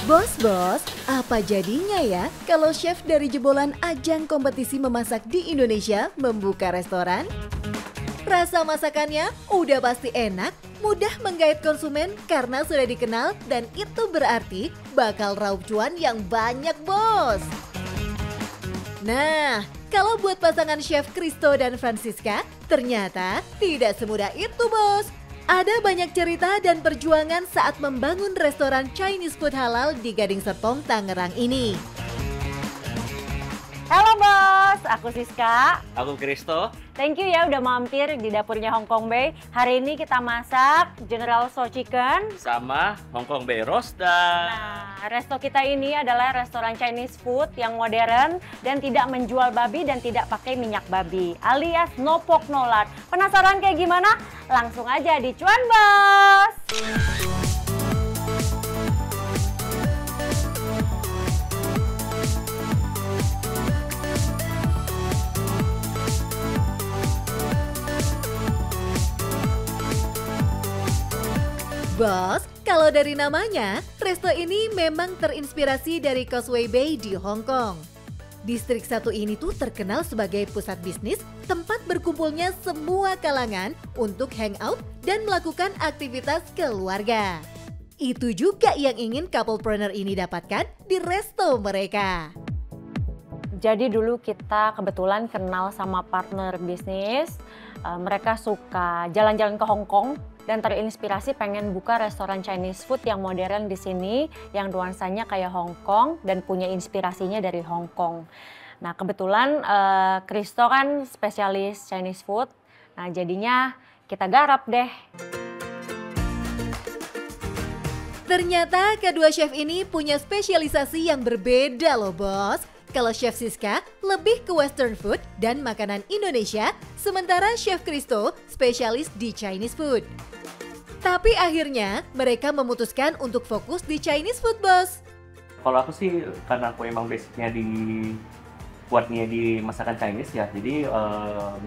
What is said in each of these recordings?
Bos, apa jadinya ya kalau chef dari jebolan ajang kompetisi memasak di Indonesia membuka restoran? Rasa masakannya udah pasti enak, mudah menggait konsumen karena sudah dikenal dan itu berarti bakal raup cuan yang banyak, bos. Nah, kalau buat pasangan Chef Christo dan Francisca, ternyata tidak semudah itu, bos. Ada banyak cerita dan perjuangan saat membangun restoran Chinese food halal di Gading Serpong, Tangerang ini. Halo bos, aku Siska. Aku Christo. Thank you ya udah mampir di dapurnya Hong Kong Bay. Hari ini kita masak General Tso Chicken Sama Hong Kong Bay Roasted. Nah, resto kita ini adalah restoran Chinese food yang modern dan tidak menjual babi dan tidak pakai minyak babi, alias no pork no lard. Penasaran kayak gimana? Langsung aja di Cuan Bos! Bos, kalau dari namanya, resto ini memang terinspirasi dari Causeway Bay di Hong Kong. Distrik 1 ini tuh terkenal sebagai pusat bisnis, tempat berkumpulnya semua kalangan untuk hangout dan melakukan aktivitas keluarga. Itu juga yang ingin couplepreneur ini dapatkan di resto mereka. Jadi dulu kita kebetulan kenal sama partner bisnis, mereka suka jalan-jalan ke Hong Kong dan terinspirasi pengen buka restoran Chinese food yang modern di sini, yang nuansanya kayak Hong Kong dan punya inspirasinya dari Hong Kong. Nah kebetulan Christo kan spesialis Chinese food, nah jadinya kita garap deh. Ternyata kedua chef ini punya spesialisasi yang berbeda loh, bos. Kalau Chef Siska lebih ke western food dan makanan Indonesia, sementara Chef Christo spesialis di Chinese food. Tapi akhirnya mereka memutuskan untuk fokus di Chinese food, bos. Kalau aku sih karena aku emang basicnya kuatnya di masakan Chinese ya, jadi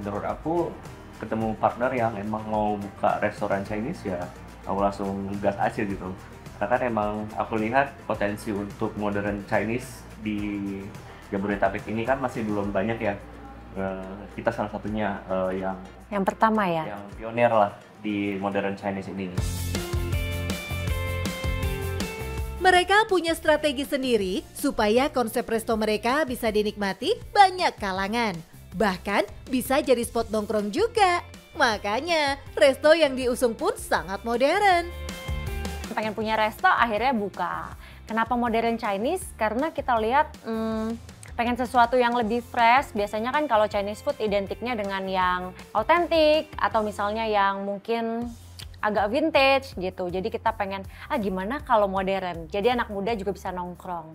menurut aku ketemu partner yang emang mau buka restoran Chinese ya, aku langsung gas aja gitu. Karena kan emang aku lihat potensi untuk modern Chinese di Jabodetabek ini kan masih belum banyak ya. Kita salah satunya Yang pertama ya? Yang pionir lah di modern Chinese ini. Mereka punya strategi sendiri supaya konsep resto mereka bisa dinikmati banyak kalangan. Bahkan bisa jadi spot nongkrong juga. Makanya resto yang diusung pun sangat modern. Pengen punya resto akhirnya buka. Kenapa modern Chinese? Karena kita lihat pengen sesuatu yang lebih fresh. Biasanya kan kalau Chinese food identiknya dengan yang autentik atau misalnya yang mungkin agak vintage gitu. Jadi kita pengen, gimana kalau modern? Jadi anak muda juga bisa nongkrong.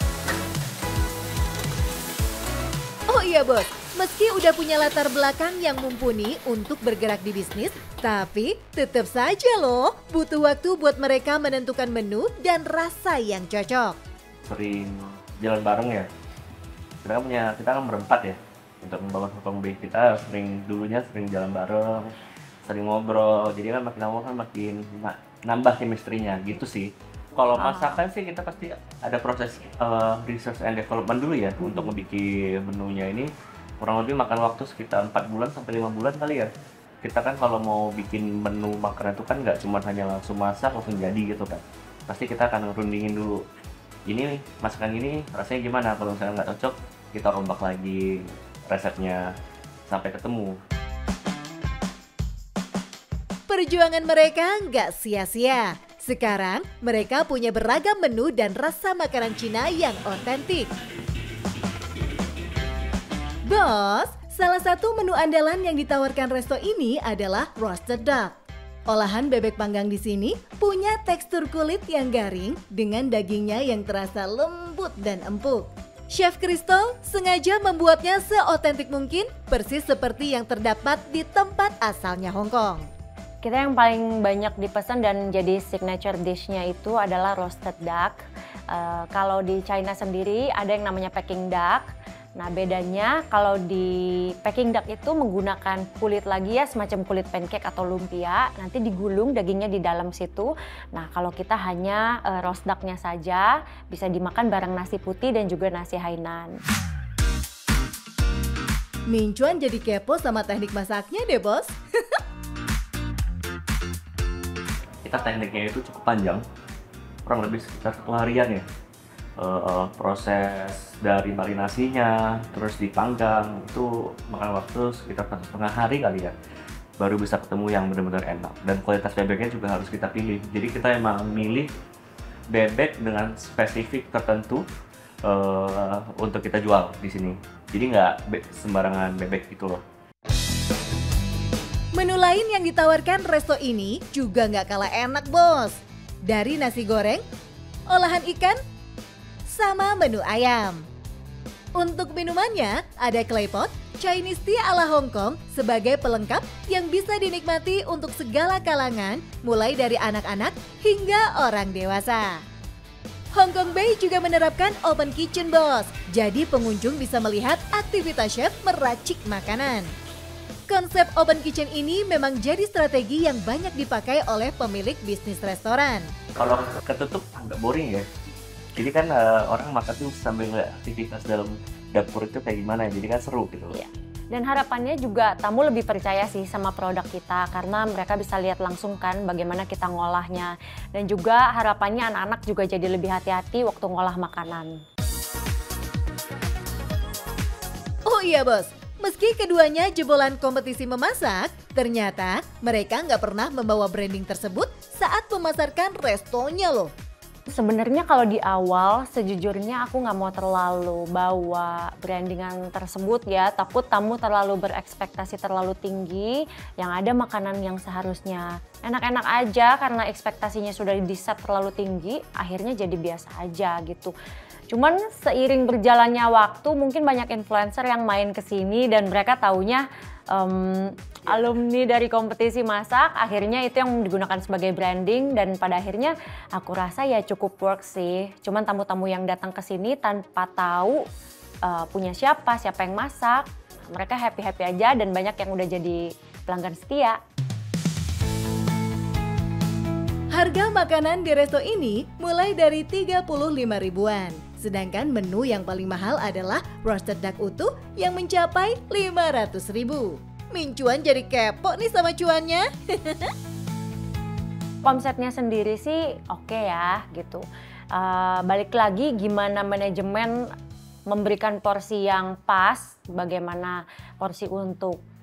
Oh iya bos, meski udah punya latar belakang yang mumpuni untuk bergerak di bisnis, tapi tetap saja loh butuh waktu buat mereka menentukan menu dan rasa yang cocok. Sering jalan bareng ya. Kita kan berempat ya untuk membangun Hong Kong Bay. Kita dulunya sering jalan bareng, sering ngobrol. Jadi kan makin lama kan makin nambah chemistry-nya gitu sih. Kalau masakan sih kita pasti ada proses research and development dulu ya untuk ngebikin menunya ini. Kurang lebih makan waktu sekitar 4 bulan sampai 5 bulan kali ya. Kita kan kalau mau bikin menu makanan itu kan nggak cuma hanya langsung masak langsung jadi gitu kan. Pasti kita akan rundingin dulu. Ini masakan ini rasanya gimana, kalau misalnya nggak cocok kita rombak lagi resepnya sampai ketemu. Perjuangan mereka nggak sia-sia. Sekarang mereka punya beragam menu dan rasa makanan Cina yang otentik. Bos, salah satu menu andalan yang ditawarkan resto ini adalah roasted duck. Olahan bebek panggang di sini punya tekstur kulit yang garing dengan dagingnya yang terasa lembut dan empuk. Chef Christo sengaja membuatnya seotentik mungkin, persis seperti yang terdapat di tempat asalnya Hong Kong. Kita yang paling banyak dipesan dan jadi signature dish-nya itu adalah roasted duck. Kalau di China sendiri ada yang namanya Peking duck. Nah bedanya kalau di Peking duck itu menggunakan kulit lagi ya, semacam kulit pancake atau lumpia, nanti digulung dagingnya di dalam situ. Nah kalau kita hanya roast ducknya saja, bisa dimakan bareng nasi putih dan juga nasi Hainan. Min Chuan jadi kepo sama teknik masaknya deh bos. Kita tekniknya itu cukup panjang, kurang lebih sekitar 1 harian ya. Proses dari marinasinya, terus dipanggang, itu makan waktu sekitar 1,5 hari kali ya, baru bisa ketemu yang benar-benar enak. Dan kualitas bebeknya juga harus kita pilih, jadi kita emang milih bebek dengan spesifik tertentu untuk kita jual di sini. Jadi nggak sembarangan bebek gitu loh. Menu lain yang ditawarkan resto ini juga nggak kalah enak bos. Dari nasi goreng, olahan ikan, sama menu ayam. Untuk minumannya ada claypot, Chinese tea ala Hong Kong sebagai pelengkap yang bisa dinikmati untuk segala kalangan, mulai dari anak-anak hingga orang dewasa. Hong Kong Bay juga menerapkan open kitchen bos, jadi pengunjung bisa melihat aktivitas chef meracik makanan. Konsep open kitchen ini memang jadi strategi yang banyak dipakai oleh pemilik bisnis restoran. Kalau ketutup agak boring ya. Jadi kan orang makan tuh sambil ngeliat aktivitas dalam dapur itu kayak gimana ya, jadi kan seru gitu. Iya. Dan harapannya juga tamu lebih percaya sih sama produk kita karena mereka bisa lihat langsung kan bagaimana kita ngolahnya. Dan juga harapannya anak-anak juga jadi lebih hati-hati waktu ngolah makanan. Oh iya bos, meski keduanya jebolan kompetisi memasak, ternyata mereka nggak pernah membawa branding tersebut saat memasarkan restonya loh. Sebenarnya kalau di awal sejujurnya aku nggak mau terlalu bawa brandingan tersebut ya, takut tamu terlalu berekspektasi terlalu tinggi, yang ada makanan yang seharusnya enak-enak aja karena ekspektasinya sudah di-set terlalu tinggi, akhirnya jadi biasa aja gitu. Cuman seiring berjalannya waktu mungkin banyak influencer yang main ke sini dan mereka taunya alumni dari kompetisi masak, akhirnya itu yang digunakan sebagai branding dan pada akhirnya aku rasa ya cukup work sih. Cuman tamu-tamu yang datang ke sini tanpa tahu punya siapa yang masak, mereka happy-happy aja dan banyak yang udah jadi pelanggan setia. Harga makanan di resto ini mulai dari 35 ribuan. Sedangkan menu yang paling mahal adalah roasted duck utuh yang mencapai 500 ribu. Min Chuan jadi kepo nih sama cuannya. Konsepnya sendiri sih oke ya gitu. Balik lagi gimana manajemen memberikan porsi yang pas, bagaimana porsi untuk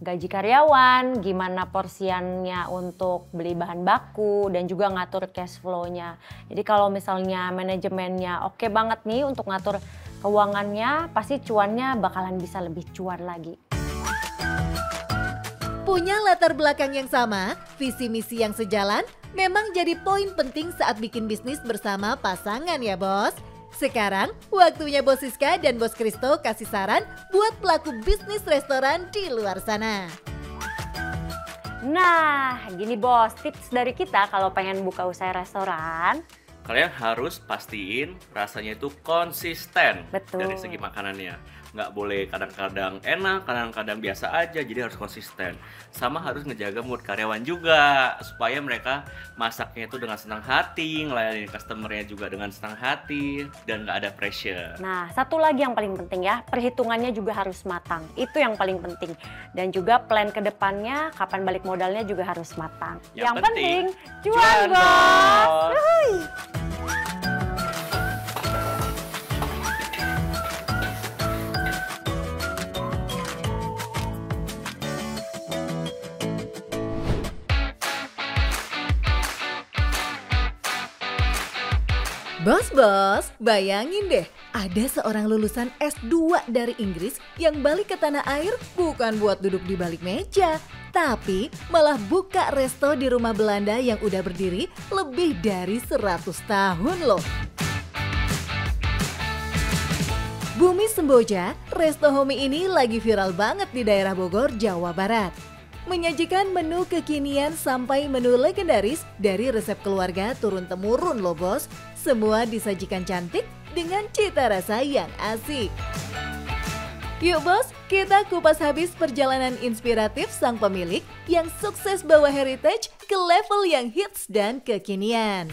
gaji karyawan, gimana porsiannya untuk beli bahan baku, dan juga ngatur cash flow-nya. Jadi kalau misalnya manajemennya oke banget nih untuk ngatur keuangannya, pasti cuannya bakalan bisa lebih cuan lagi. Punya latar belakang yang sama, visi misi yang sejalan, memang jadi poin penting saat bikin bisnis bersama pasangan ya bos. Sekarang waktunya Bos Siska dan Bos Kristo kasih saran buat pelaku bisnis restoran di luar sana. Nah, gini bos, tips dari kita kalau pengen buka usaha restoran. Kalian harus pastiin rasanya itu konsisten. Betul. Dari segi makanannya. Nggak boleh kadang-kadang enak, kadang-kadang biasa aja, jadi harus konsisten. Sama harus ngejaga mood karyawan juga, supaya mereka masaknya itu dengan senang hati, ngelayani customernya juga dengan senang hati, dan nggak ada pressure. Nah, satu lagi yang paling penting ya, perhitungannya juga harus matang. Itu yang paling penting. Dan juga plan ke depannya, kapan balik modalnya juga harus matang. Yang penting, cuan bos! Bos, bayangin deh, ada seorang lulusan S2 dari Inggris yang balik ke tanah air bukan buat duduk di balik meja, tapi malah buka resto di rumah Belanda yang udah berdiri lebih dari 100 tahun loh. Bumi Semboja, resto Homi ini lagi viral banget di daerah Bogor, Jawa Barat. Menyajikan menu kekinian sampai menu legendaris dari resep keluarga turun-temurun loh bos. Semua disajikan cantik dengan cita rasa yang asik. Yuk bos, kita kupas habis perjalanan inspiratif sang pemilik yang sukses bawa heritage ke level yang hits dan kekinian.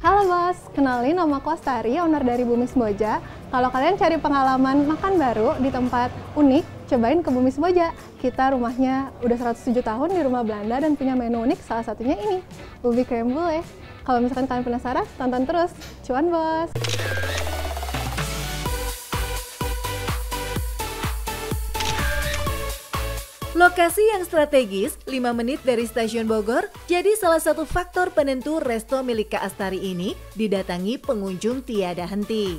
Halo bos, kenalin nama aku Astari, owner dari Bumi Semboja. Kalau kalian cari pengalaman makan baru di tempat unik, cobain ke Bumi Semboja. Kita rumahnya udah 107 tahun di rumah Belanda dan punya menu unik, salah satunya ini, ubi crème brûlée. Kalau misalkan kalian penasaran, tonton terus. Cuan bos! Lokasi yang strategis, 5 menit dari stasiun Bogor, jadi salah satu faktor penentu resto milik Kak Astari ini didatangi pengunjung tiada henti.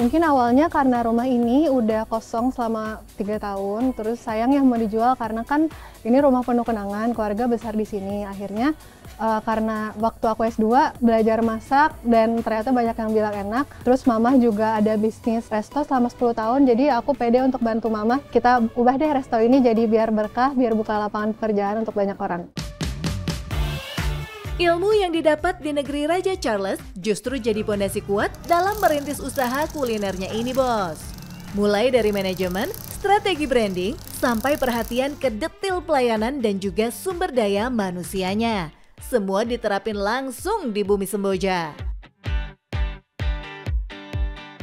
Mungkin awalnya karena rumah ini udah kosong selama 3 tahun, terus sayang ya mau dijual karena kan ini rumah penuh kenangan, keluarga besar di sini. Akhirnya karena waktu aku S2 belajar masak dan ternyata banyak yang bilang enak. Terus mama juga ada bisnis resto selama 10 tahun, jadi aku pede untuk bantu mama. Kita ubah deh resto ini jadi biar berkah, biar buka lapangan pekerjaan untuk banyak orang. Ilmu yang didapat di negeri Raja Charles justru jadi pondasi kuat dalam merintis usaha kulinernya ini bos. Mulai dari manajemen, strategi branding, sampai perhatian ke detail pelayanan dan juga sumber daya manusianya. Semua diterapin langsung di Bumi Semboja.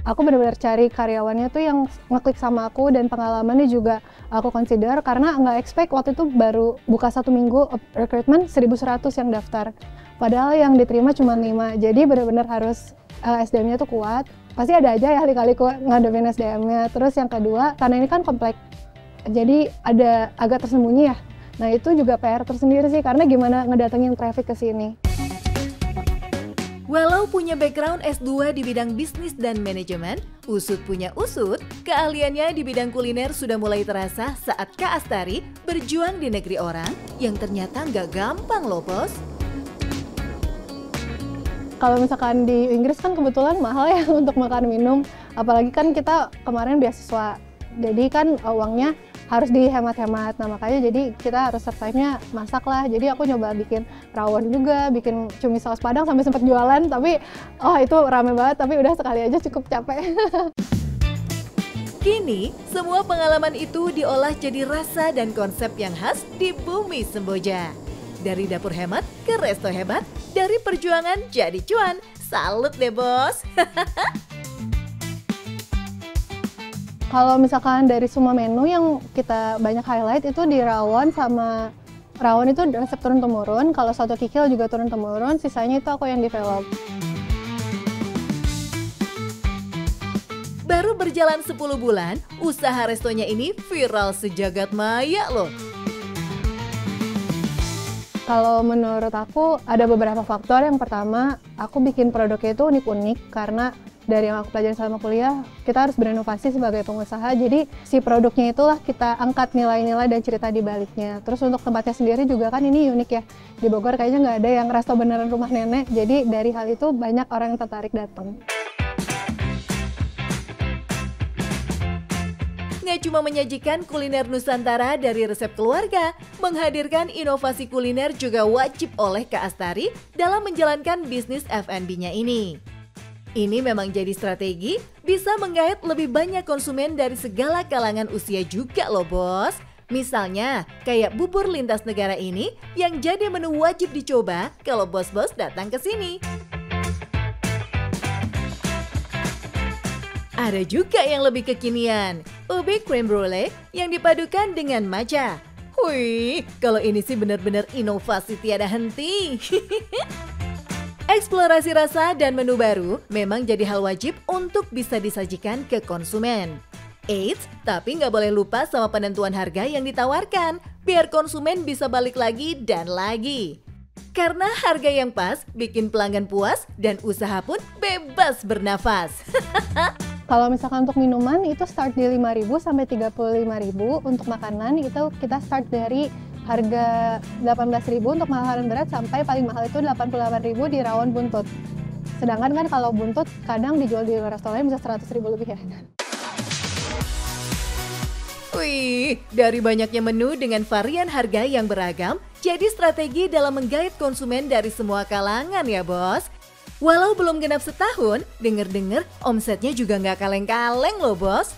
Aku benar-benar cari karyawannya tuh yang ngeklik sama aku dan pengalamannya juga aku consider karena nggak expect waktu itu baru buka 1 minggu recruitment 1.100 yang daftar. Padahal yang diterima cuma 5, jadi benar-benar harus SDM-nya tuh kuat. Pasti ada aja ya kali-kali ngadepin SDM-nya. Terus yang kedua, karena ini kan kompleks, jadi ada agak tersembunyi ya. Nah itu juga PR tersendiri sih karena gimana ngedatengin traffic ke sini. Walau punya background S2 di bidang bisnis dan manajemen, usut punya usut, keahliannya di bidang kuliner sudah mulai terasa saat Kak Astari berjuang di negeri orang yang ternyata nggak gampang loh bos. Kalau misalkan di Inggris kan kebetulan mahal ya untuk makan minum, apalagi kan kita kemarin beasiswa, jadi kan uangnya harus dihemat-hemat. Nah makanya jadi kita harus survive-nya masak lah. Jadi aku nyoba bikin rawon juga, bikin cumi saus padang sampai sempat jualan. Tapi itu rame banget, tapi udah sekali aja cukup capek. Kini, semua pengalaman itu diolah jadi rasa dan konsep yang khas di Bumi Semboja. Dari dapur hemat ke resto hebat, dari perjuangan jadi cuan. Salut deh bos! Kalau misalkan dari semua menu yang kita banyak highlight itu di rawon sama rawon itu resep turun-temurun, kalau soto kikil juga turun-temurun, sisanya itu aku yang develop. Baru berjalan 10 bulan, usaha restonya ini viral sejagat maya loh. Kalau menurut aku ada beberapa faktor. Yang pertama, aku bikin produknya itu unik-unik karena dari yang aku pelajari selama kuliah, kita harus berinovasi sebagai pengusaha. Jadi si produknya itulah kita angkat nilai-nilai dan cerita di baliknya. Terus untuk tempatnya sendiri juga kan ini unik ya. Di Bogor kayaknya nggak ada yang resto beneran rumah nenek. Jadi dari hal itu banyak orang yang tertarik datang. Nggak cuma menyajikan kuliner Nusantara dari resep keluarga, menghadirkan inovasi kuliner juga wajib oleh Kak Astari dalam menjalankan bisnis F&B-nya ini. Ini memang jadi strategi, bisa menggait lebih banyak konsumen dari segala kalangan usia juga loh bos. Misalnya, kayak bubur lintas negara ini yang jadi menu wajib dicoba kalau bos-bos datang ke sini. Ada juga yang lebih kekinian, ubi crème brûlée yang dipadukan dengan matcha. Wih, kalau ini sih benar-benar inovasi tiada henti. Eksplorasi rasa dan menu baru memang jadi hal wajib untuk bisa disajikan ke konsumen. Eits, tapi nggak boleh lupa sama penentuan harga yang ditawarkan, biar konsumen bisa balik lagi dan lagi. Karena harga yang pas bikin pelanggan puas dan usaha pun bebas bernafas. Kalau misalkan untuk minuman itu start di 5.000 sampai 35.000, untuk makanan itu kita start dari harga 18.000 untuk makanan berat sampai paling mahal itu 88.000 di rawon buntut. Sedangkan kan kalau buntut kadang dijual di resto lain bisa 100.000 lebih ya. Wih, dari banyaknya menu dengan varian harga yang beragam, jadi strategi dalam menggait konsumen dari semua kalangan ya bos. Walau belum genap setahun, denger-denger omsetnya juga nggak kaleng-kaleng loh bos.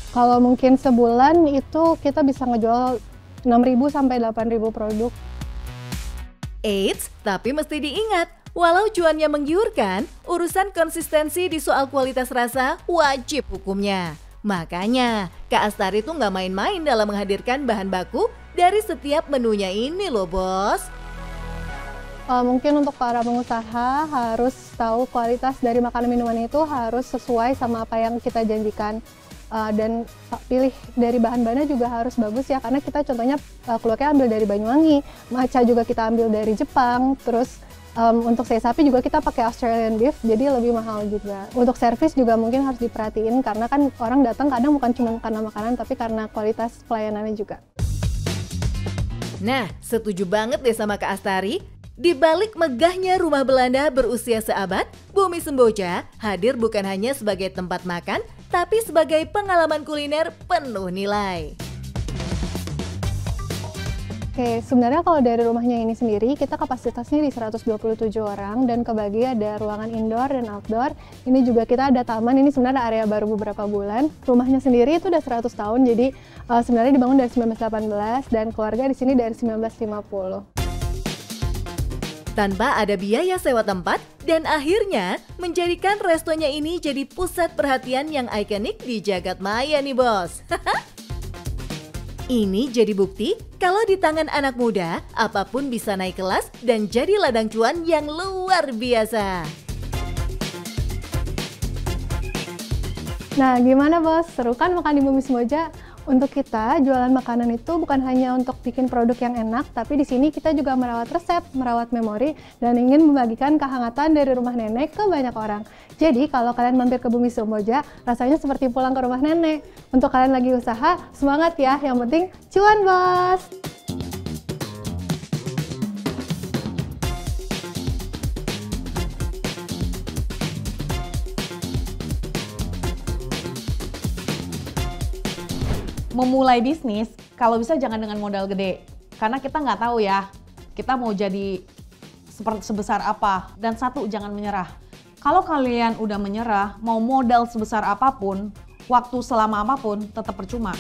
Kalau mungkin sebulan itu kita bisa ngejual 6.000 sampai 8.000 produk. Eits, tapi mesti diingat, walau cuannya menggiurkan, urusan konsistensi di soal kualitas rasa wajib hukumnya. Makanya, Kak Astari tuh nggak main-main dalam menghadirkan bahan baku dari setiap menunya ini loh bos. Mungkin untuk para pengusaha harus tahu kualitas dari makanan minuman itu harus sesuai sama apa yang kita janjikan. Dan pilih dari bahan-bahannya juga harus bagus ya, karena kita contohnya keluarnya ambil dari Banyuwangi, matcha juga kita ambil dari Jepang, terus untuk sei sapi juga kita pakai Australian beef, jadi lebih mahal juga. Untuk servis juga mungkin harus diperhatiin, karena kan orang datang kadang bukan cuma karena makanan, tapi karena kualitas pelayanannya juga. Nah, setuju banget deh sama Kak Astari. Di balik megahnya rumah Belanda berusia seabad, Bumi Semboja hadir bukan hanya sebagai tempat makan, tapi sebagai pengalaman kuliner penuh nilai. Oke, sebenarnya kalau dari rumahnya ini sendiri, kita kapasitasnya di 127 orang dan kebagi ada ruangan indoor dan outdoor. Ini juga kita ada taman, ini sebenarnya area baru beberapa bulan. Rumahnya sendiri itu udah 100 tahun, jadi sebenarnya dibangun dari 1918 dan keluarga di sini dari 1950. Tanpa ada biaya sewa tempat, dan akhirnya menjadikan restonya ini jadi pusat perhatian yang ikonik di jagat maya nih bos. Ini jadi bukti kalau di tangan anak muda, apapun bisa naik kelas dan jadi ladang cuan yang luar biasa. Nah, gimana bos? Seru kan makan di Bumi Semboja? Untuk kita, jualan makanan itu bukan hanya untuk bikin produk yang enak, tapi di sini kita juga merawat resep, merawat memori, dan ingin membagikan kehangatan dari rumah nenek ke banyak orang. Jadi, kalau kalian mampir ke Bumi Semboja, rasanya seperti pulang ke rumah nenek. Untuk kalian lagi usaha, semangat ya, yang penting cuan bos! Memulai bisnis, kalau bisa jangan dengan modal gede. Karena kita nggak tahu ya, kita mau jadi sebesar apa. Dan satu, jangan menyerah. Kalau kalian udah menyerah, mau modal sebesar apapun, waktu selama apapun, tetap percuma.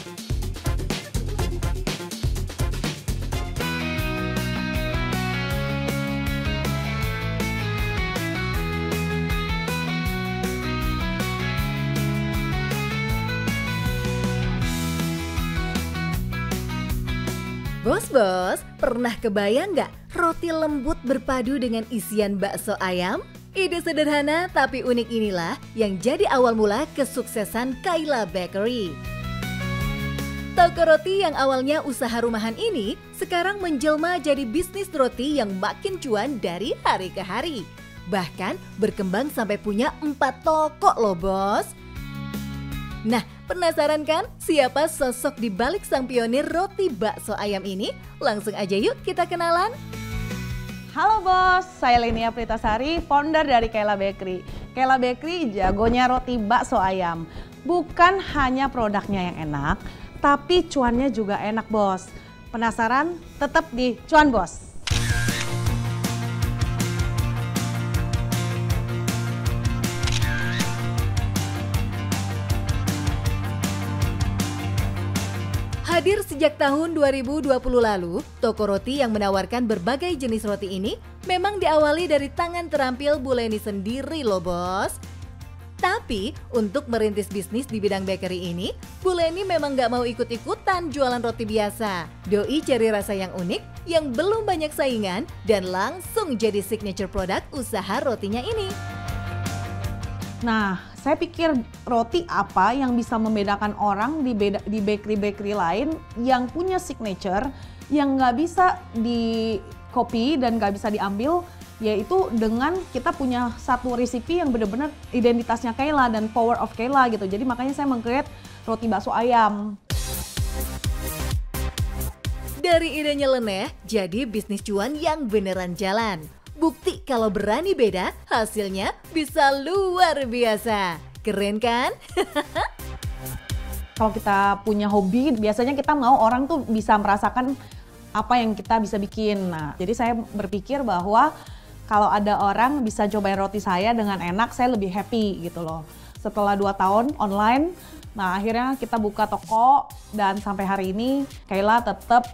Bos-bos, pernah kebayang nggak roti lembut berpadu dengan isian bakso ayam? Ide sederhana tapi unik inilah yang jadi awal mula kesuksesan Kayla Bakery. Toko roti yang awalnya usaha rumahan ini sekarang menjelma jadi bisnis roti yang makin cuan dari hari ke hari. Bahkan berkembang sampai punya 4 toko loh bos. Nah, penasaran kan siapa sosok di balik sang pionir roti bakso ayam ini? Langsung aja yuk kita kenalan. Halo bos, saya Lenia Pritasari, founder dari Kayla Bakery. Kayla Bakery jagonya roti bakso ayam. Bukan hanya produknya yang enak, tapi cuannya juga enak bos. Penasaran? Tetap di Cuan Bos. Hadir sejak tahun 2020 lalu, toko roti yang menawarkan berbagai jenis roti ini memang diawali dari tangan terampil Bu Leni sendiri loh bos. Tapi untuk merintis bisnis di bidang bakery ini, Bu Leni memang gak mau ikut-ikutan jualan roti biasa. Doi cari rasa yang unik, yang belum banyak saingan, dan langsung jadi signature produk usaha rotinya ini. Nah, saya pikir roti apa yang bisa membedakan orang di bakery-bakery lain yang punya signature yang nggak bisa di copy dan nggak bisa diambil, yaitu dengan kita punya satu resipi yang benar-benar identitasnya Kayla dan power of Kayla gitu. Jadi makanya saya meng-create roti bakso ayam. Dari ide nyeleneh, jadi bisnis cuan yang beneran jalan. Bukti kalau berani beda, hasilnya bisa luar biasa. Keren kan? Kalau kita punya hobi, biasanya kita mau orang tuh bisa merasakan apa yang kita bisa bikin. Nah, jadi saya berpikir bahwa kalau ada orang bisa cobain roti saya dengan enak, saya lebih happy gitu loh. Setelah 2 tahun online, nah akhirnya kita buka toko dan sampai hari ini Kayla tetap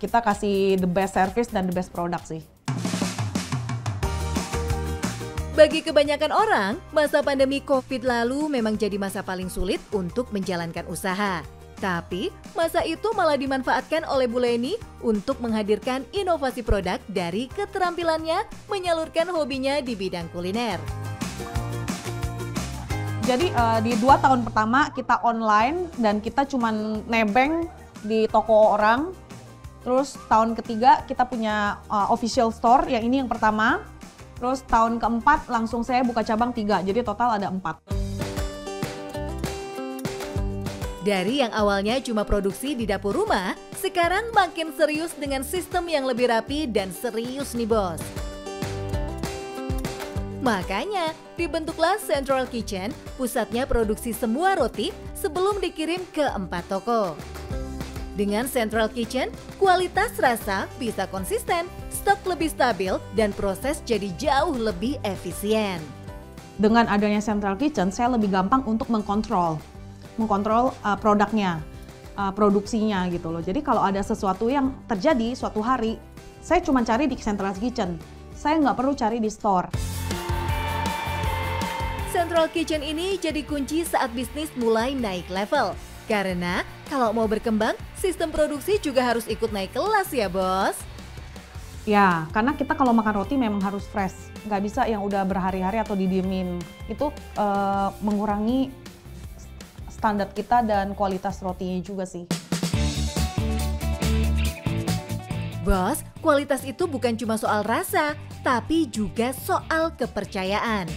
kita kasih the best service dan the best product sih. Bagi kebanyakan orang, masa pandemi COVID lalu memang jadi masa paling sulit untuk menjalankan usaha. Tapi, masa itu malah dimanfaatkan oleh Bu Leni untuk menghadirkan inovasi produk dari keterampilannya menyalurkan hobinya di bidang kuliner. Jadi di 2 tahun pertama kita online dan kita cuman nebeng di toko orang. Terus tahun ketiga kita punya official store, yang ini yang pertama. Terus tahun keempat langsung saya buka cabang 3, jadi total ada 4. Dari yang awalnya cuma produksi di dapur rumah, sekarang makin serius dengan sistem yang lebih rapi dan serius nih bos. Makanya dibentuklah Central Kitchen, pusatnya produksi semua roti sebelum dikirim ke 4 toko. Dengan Central Kitchen, kualitas rasa bisa konsisten, stok lebih stabil, dan proses jadi jauh lebih efisien. Dengan adanya Central Kitchen, saya lebih gampang untuk mengkontrol produknya, produksinya gitu loh. Jadi kalau ada sesuatu yang terjadi suatu hari, saya cuma cari di Central Kitchen. Saya nggak perlu cari di store. Central Kitchen ini jadi kunci saat bisnis mulai naik level. Karena kalau mau berkembang, sistem produksi juga harus ikut naik kelas ya bos. Ya, karena kita kalau makan roti memang harus fresh. Nggak bisa yang udah berhari-hari atau didiemin. Itu mengurangi standar kita dan kualitas rotinya juga sih. Bos, kualitas itu bukan cuma soal rasa, tapi juga soal kepercayaan.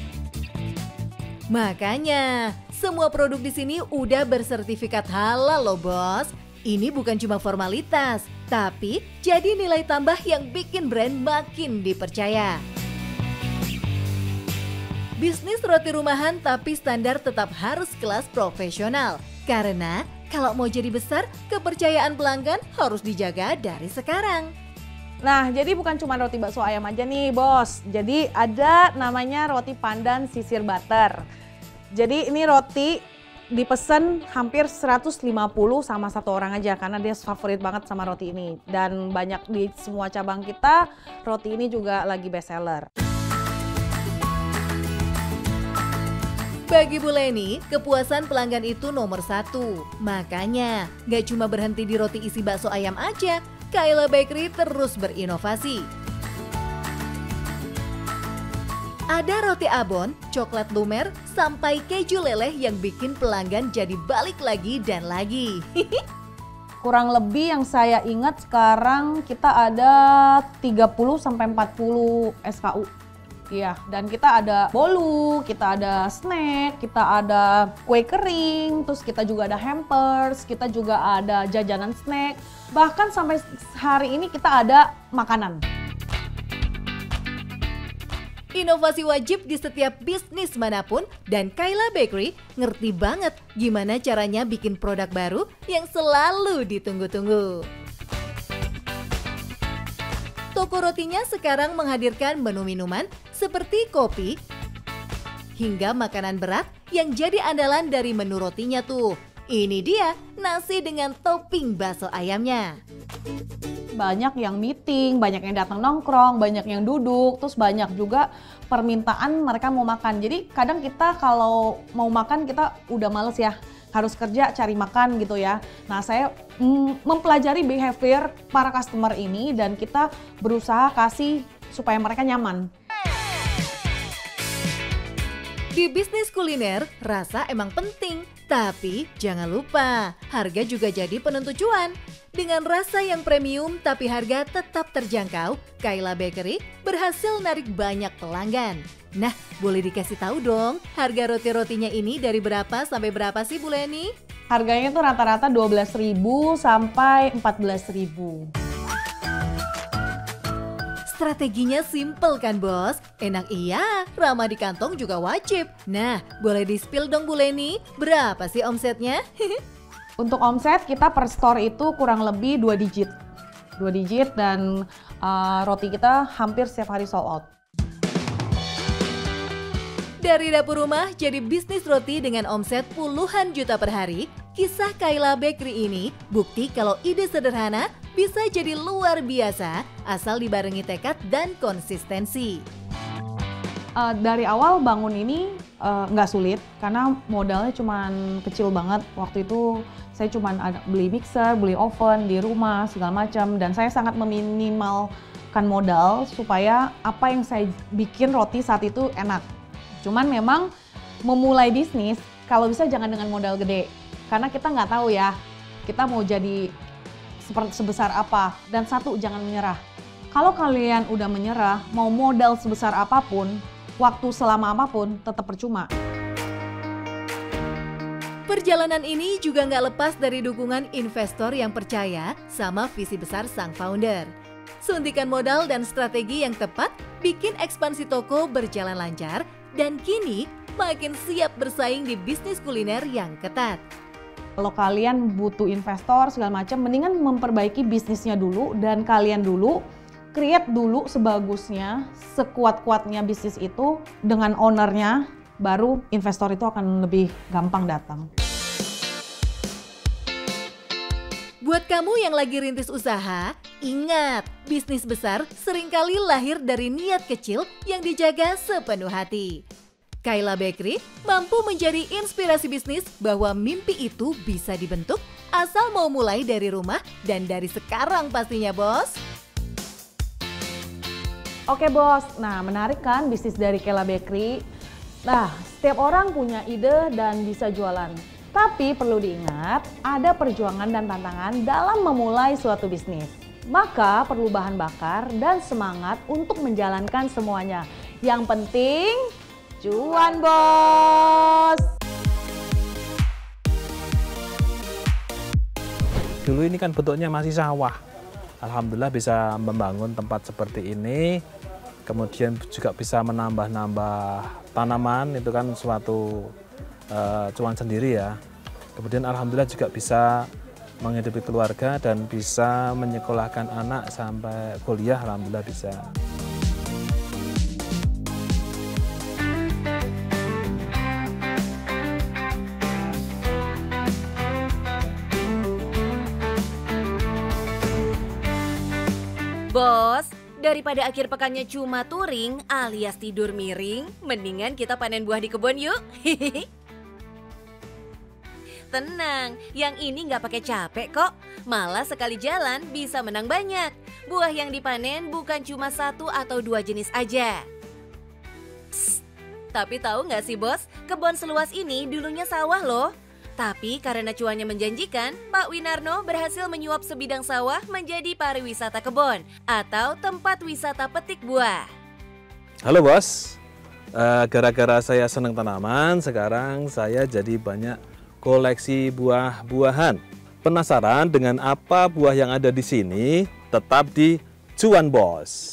Makanya, semua produk di sini udah bersertifikat halal loh bos. Ini bukan cuma formalitas, tapi jadi nilai tambah yang bikin brand makin dipercaya. Bisnis roti rumahan tapi standar tetap harus kelas profesional. Karena kalau mau jadi besar, kepercayaan pelanggan harus dijaga dari sekarang. Nah, jadi bukan cuma roti bakso ayam aja nih, bos. Jadi ada namanya roti pandan sisir butter. Jadi ini roti dipesan hampir 150 sama 1 orang aja karena dia favorit banget sama roti ini. Dan banyak di semua cabang kita, roti ini juga lagi best seller. Bagi Bu Leni, kepuasan pelanggan itu nomor 1. Makanya, nggak cuma berhenti di roti isi bakso ayam aja, Kayla Bakery terus berinovasi. Ada roti abon, coklat lumer, sampai keju leleh yang bikin pelanggan jadi balik lagi dan lagi. Kurang lebih yang saya ingat sekarang kita ada 30 sampai 40 SKU. Iya, dan kita ada bolu, kita ada snack, kita ada kue kering, terus kita juga ada hampers, kita juga ada jajanan snack. Bahkan sampai hari ini kita ada makanan. Inovasi wajib di setiap bisnis manapun dan Kayla Bakery ngerti banget gimana caranya bikin produk baru yang selalu ditunggu-tunggu. Toko rotinya sekarang menghadirkan menu minuman seperti kopi hingga makanan berat yang jadi andalan dari menu rotinya tuh. Ini dia nasi dengan topping bakso ayamnya. Banyak yang meeting, banyak yang datang nongkrong, banyak yang duduk, terus banyak juga permintaan mereka mau makan. Jadi kadang kita kalau mau makan kita udah males ya, harus kerja cari makan gitu ya. Nah saya mempelajari behavior para customer ini dan kita berusaha kasih supaya mereka nyaman. Di bisnis kuliner, rasa emang penting. Tapi jangan lupa, harga juga jadi penentu cuan. Dengan rasa yang premium tapi harga tetap terjangkau, Kayla Bakery berhasil narik banyak pelanggan. Nah, boleh dikasih tahu dong, harga roti-rotinya ini dari berapa sampai berapa sih Bu Leni? Harganya tuh rata-rata 12.000 sampai 14.000. Strateginya simple kan bos? Enak iya, ramah di kantong juga wajib. Nah, boleh di-spill dong Bu Leni, berapa sih omsetnya? Untuk omset kita per store itu kurang lebih 2 digit. 2 digit dan roti kita hampir setiap hari sold out. Dari dapur rumah jadi bisnis roti dengan omset puluhan juta per hari, kisah Kayla Bakery ini bukti kalau ide sederhana bisa jadi luar biasa asal dibarengi tekad dan konsistensi. Dari awal bangun ini nggak sulit karena modalnya cuma kecil banget. Waktu itu saya cuma beli mixer, beli oven di rumah segala macam, dan saya sangat meminimalkan modal supaya apa yang saya bikin roti saat itu enak. Cuman memang memulai bisnis kalau bisa jangan dengan modal gede, karena kita nggak tahu ya kita mau jadi sebesar apa. Dan satu, jangan menyerah. Kalau kalian udah menyerah, mau modal sebesar apapun, waktu selama apapun, tetap percuma. Perjalanan ini juga nggak lepas dari dukungan investor yang percaya sama visi besar sang founder. Suntikan modal dan strategi yang tepat bikin ekspansi toko berjalan lancar dan kini makin siap bersaing di bisnis kuliner yang ketat. Kalau kalian butuh investor segala macam, mendingan memperbaiki bisnisnya dulu dan kalian dulu create dulu sebagusnya, sekuat-kuatnya bisnis itu dengan ownernya, baru investor itu akan lebih gampang datang. Buat kamu yang lagi rintis usaha, ingat, bisnis besar seringkali lahir dari niat kecil yang dijaga sepenuh hati. Kayla Bakery mampu menjadi inspirasi bisnis bahwa mimpi itu bisa dibentuk asal mau mulai dari rumah dan dari sekarang pastinya, Bos. Oke bos, nah menarik kan bisnis dari Kayla Bakery? Nah, setiap orang punya ide dan bisa jualan. Tapi perlu diingat, ada perjuangan dan tantangan dalam memulai suatu bisnis. Maka perlu bahan bakar dan semangat untuk menjalankan semuanya. Yang penting, cuan bos! Dulu ini kan bentuknya masih sawah. Alhamdulillah bisa membangun tempat seperti ini. Kemudian juga bisa menambah-nambah tanaman, itu kan suatu cuan sendiri ya. Kemudian alhamdulillah juga bisa menghidupi keluarga dan bisa menyekolahkan anak sampai kuliah, alhamdulillah bisa. Bos, daripada akhir pekannya cuma touring alias tidur miring, mendingan kita panen buah di kebun yuk. Tenang, yang ini nggak pakai capek kok. Malah sekali jalan bisa menang banyak. Buah yang dipanen bukan cuma 1 atau 2 jenis aja. Psst, tapi tahu nggak sih bos, kebun seluas ini dulunya sawah loh. Tapi karena cuannya menjanjikan, Pak Winarno berhasil menyuap sebidang sawah menjadi pariwisata kebun atau tempat wisata petik buah. Halo bos, gara-gara saya senang tanaman, sekarang saya jadi banyak koleksi buah-buahan. Penasaran dengan apa buah yang ada di sini? Tetap di Cuan Bos.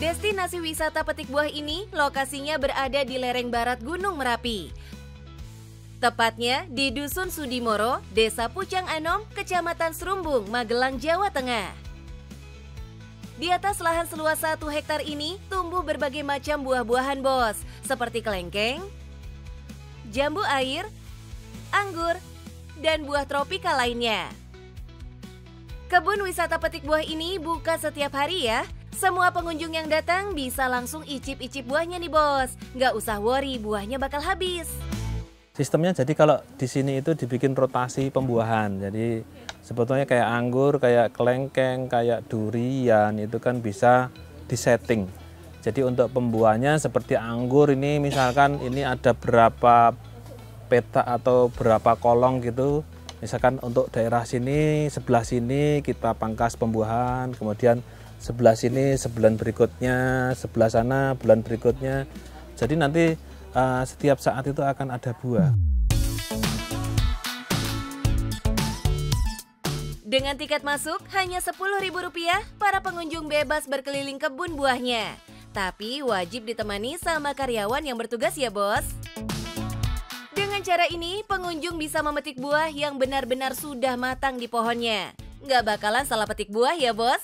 Destinasi wisata petik buah ini lokasinya berada di lereng barat Gunung Merapi. Tepatnya di Dusun Sudimoro, Desa Pucang Anom, Kecamatan Serumbung, Magelang, Jawa Tengah. Di atas lahan seluas 1 hektar ini tumbuh berbagai macam buah-buahan bos, seperti kelengkeng, jambu air, anggur, dan buah tropika lainnya. Kebun wisata petik buah ini buka setiap hari ya. Semua pengunjung yang datang bisa langsung icip-icip buahnya nih bos. Nggak usah worry, buahnya bakal habis. Sistemnya jadi kalau di sini itu dibikin rotasi pembuahan. Jadi sebetulnya kayak anggur, kayak kelengkeng, kayak durian itu kan bisa disetting. Jadi untuk pembuahannya seperti anggur ini misalkan ini ada berapa petak atau berapa kolong gitu. Misalkan untuk daerah sini, sebelah sini kita pangkas pembuahan, kemudian sebelah sini sebulan berikutnya, sebelah sana bulan berikutnya. Jadi nanti setiap saat itu akan ada buah. Dengan tiket masuk hanya Rp10.000, para pengunjung bebas berkeliling kebun buahnya. Tapi wajib ditemani sama karyawan yang bertugas ya bos. Dengan cara ini, pengunjung bisa memetik buah yang benar-benar sudah matang di pohonnya. Nggak bakalan salah petik buah ya bos.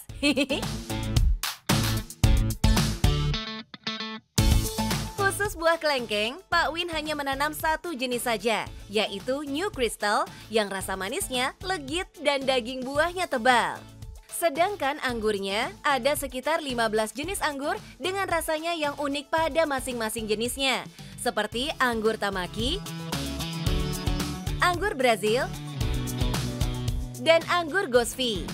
Khusus buah kelengkeng, Pak Win hanya menanam satu jenis saja, yaitu New Crystal yang rasa manisnya legit dan daging buahnya tebal. Sedangkan anggurnya ada sekitar 15 jenis anggur dengan rasanya yang unik pada masing-masing jenisnya, seperti anggur Tamaki, anggur Brazil, dan anggur Gosvi.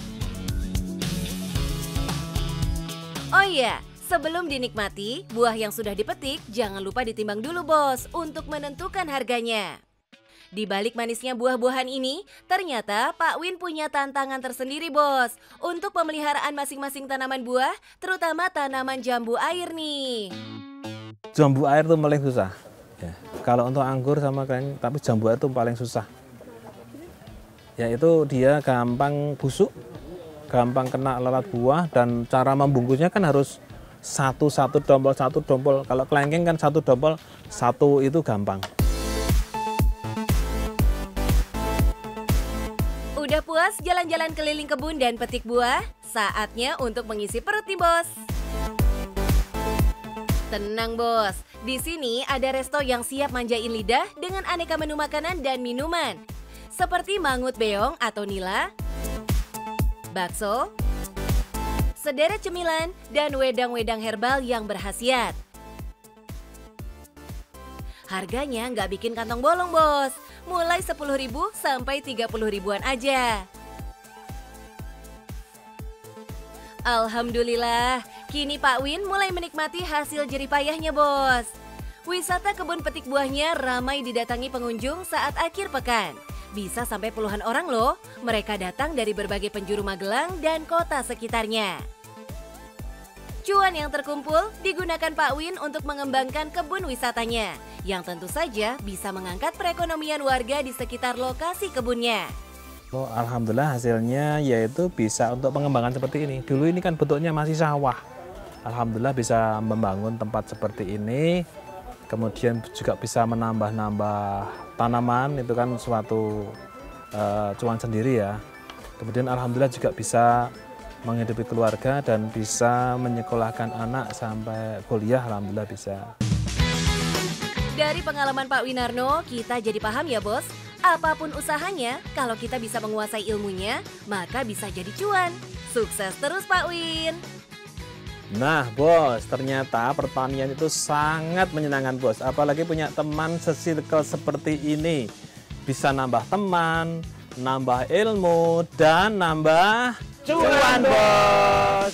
Oh iya, sebelum dinikmati, buah yang sudah dipetik jangan lupa ditimbang dulu bos untuk menentukan harganya. Di balik manisnya buah-buahan ini, ternyata Pak Win punya tantangan tersendiri bos untuk pemeliharaan masing-masing tanaman buah, terutama tanaman jambu air nih. Jambu air itu paling susah. Ya. Kalau untuk anggur sama kelengkeng, tapi jambu air itu paling susah. Yaitu dia gampang busuk, gampang kena lalat buah, dan cara membungkusnya kan harus satu dompol. Kalau kelengkeng kan satu dompol, satu itu gampang. Udah puas jalan-jalan keliling kebun dan petik buah? Saatnya untuk mengisi perut nih bos. Tenang bos, di sini ada resto yang siap manjain lidah dengan aneka menu makanan dan minuman. Seperti mangut beong atau nila, bakso, sederet cemilan, dan wedang-wedang herbal yang berkhasiat. Harganya nggak bikin kantong bolong bos, mulai 10.000 sampai 30.000-an aja. Alhamdulillah, kini Pak Win mulai menikmati hasil jerih payahnya bos. Wisata kebun petik buahnya ramai didatangi pengunjung saat akhir pekan. Bisa sampai puluhan orang loh, mereka datang dari berbagai penjuru Magelang dan kota sekitarnya. Cuan yang terkumpul digunakan Pak Win untuk mengembangkan kebun wisatanya, yang tentu saja bisa mengangkat perekonomian warga di sekitar lokasi kebunnya. Oh, alhamdulillah hasilnya yaitu bisa untuk pengembangan seperti ini. Dulu ini kan bentuknya masih sawah. Alhamdulillah bisa membangun tempat seperti ini, kemudian juga bisa menambah-nambah tanaman, itu kan suatu cuan sendiri ya. Kemudian alhamdulillah juga bisa menghidupi keluarga dan bisa menyekolahkan anak sampai kuliah, alhamdulillah bisa. Dari pengalaman Pak Winarno, kita jadi paham ya bos, apapun usahanya, kalau kita bisa menguasai ilmunya, maka bisa jadi cuan. Sukses terus Pak Win! Nah bos, ternyata pertanian itu sangat menyenangkan bos, apalagi punya teman se-circle seperti ini. Bisa nambah teman, nambah ilmu, dan nambah cuan bos!